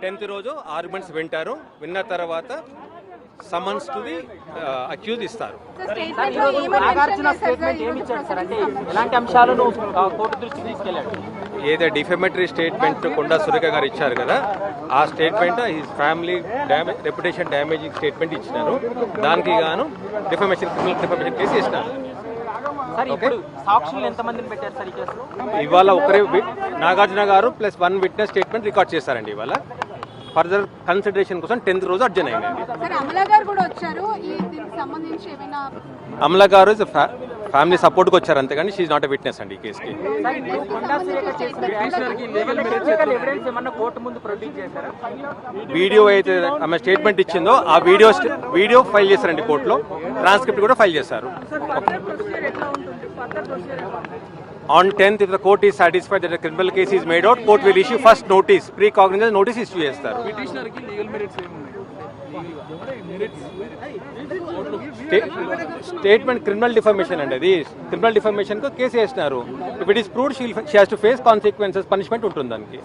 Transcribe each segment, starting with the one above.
10th రోజు arguments వింటారు. విన్న తర్వాత సమన్స్ టు ది అక్యూజ్ ఇస్తారు. ఏదో డిఫెమేటరీ స్టేట్మెంట్ కొండా సురేఖ గారు ఇచ్చారు కదా, ఆ statement his family reputation damaging statement ఇచ్చినారు. దానికి గాను క్రిమినల్ డిఫెమేషన్ కేసు ఇచ్చినారు. ఇవాళ ఒకరే నాగార్జున గారు ప్లస్ 1 విట్నెస్ స్టేట్మెంట్ రికార్డ్ చేశారండి. ఇవాళ ఫర్దర్ కన్సిడరేషన్ కోసం 10th రోజు అడ్జర్న్ అయిందండి. అమలా గారు ఫ్యామిలీ సపోర్ట్కి వచ్చారు, అంతేగాని షీఈ్ నాట్ ఎ విట్నెస్ అండి ఈ కేసుకి. వీడియో అయితే ఆమె స్టేట్మెంట్ ఇచ్చిందో ఆ వీడియో ఫైల్ చేశారండి కోర్టులో, ట్రాన్స్క్రిప్ట్ కూడా ఫైల్ చేశారు. On 10th, if the court is satisfied that a criminal case is made out, court will issue first notice, pre-cognizance notice issue చేస్తారు. స్టేట్మెంట్ క్రిమినల్ డిఫర్మేషన్ అండి, అది క్రిమినల్ డిఫర్మేషన్ కు case వేసినారు. If it is proved she has to face consequences, punishment ఉంటుంది దానికి.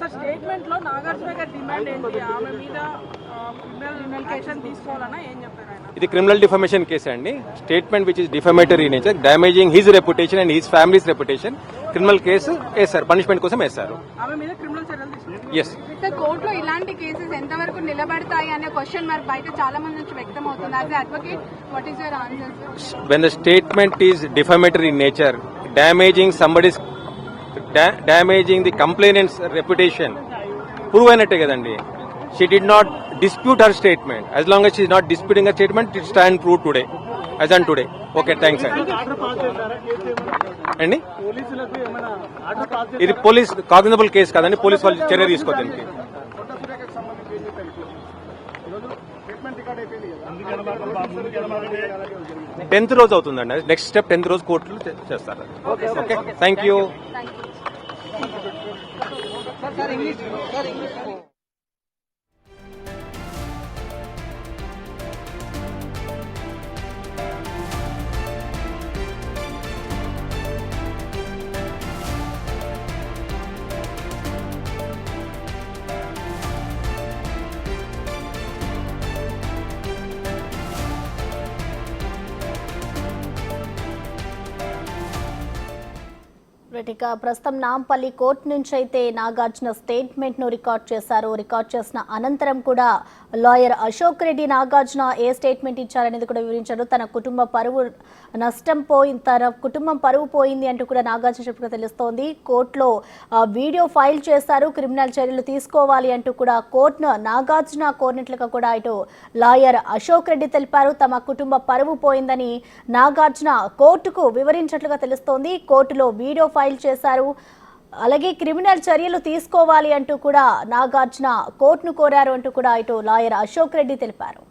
ఇది criminal defamation case అండి. Statement which is defamatory nature, damaging his reputation and his families reputation, criminal case వేస్తారు, punishment కోసం వేస్తారు. Yes sir, కోర్టులో ఇలాంటి కేసెస్ ఎంతవరకు నిలబడతాయి అనే క్వశ్చన్ మార్క్ బయట చాలా మంది నుంచి వ్యక్తం అవుతుంది. As advocate, what is your answer? When the statement is defamatory nature, damaging the complainant's reputation, prove అయినట్టే కదండి. She did not dispute her statement. As long as she is not disputing her statement, it stand proved today, as on today. Okay, thanks sir. అండి, ఇది police cognisable case కదండి, police వాళ్ళు చర్య తీసుకోవద్దు దీనికి. 10th రోజు అవుతుందండి, నెక్స్ట్ స్టెప్ 10th రోజు కోర్టులు చేస్తారు. Okay, thank you. ఇక ప్రస్తుతం నాంపల్లి కోర్టు నుంచి అయితే నాగార్జున స్టేట్మెంట్ ను రికార్డ్ చేశారు. రికార్డ్ చేసిన అనంతరం కూడా లాయర్ అశోక్ రెడ్డి నాగార్జున ఏ స్టేట్మెంట్ ఇచ్చారనేది కూడా వివరించారు. తన కుటుంబం పరువు పోయింది అంటూ కూడా నాగార్జున చెప్పినట్టు తెలుస్తోంది. కోర్టులో వీడియో ఫైల్ చేశారు, క్రిమినల్ చర్యలు తీసుకోవాలి అంటూ కూడా కోర్టును నాగార్జున కోరినట్లుగా కూడా ఇటు లాయర్ అశోక్ రెడ్డి తెలిపారు. తమ కుటుంబ పరువు పోయిందని నాగార్జున కోర్టుకు వివరించినట్లుగా తెలుస్తోంది. కోర్టులో వీడియో ఫైల్ చేశారు, అలాగే క్రిమినల్ చర్యలు తీసుకోవాలి అంటూ కూడా నాగార్జున కోర్టును కోరారు అంటూ కూడా ఇటు లాయర్ అశోక్ రెడ్డి తెలిపారు.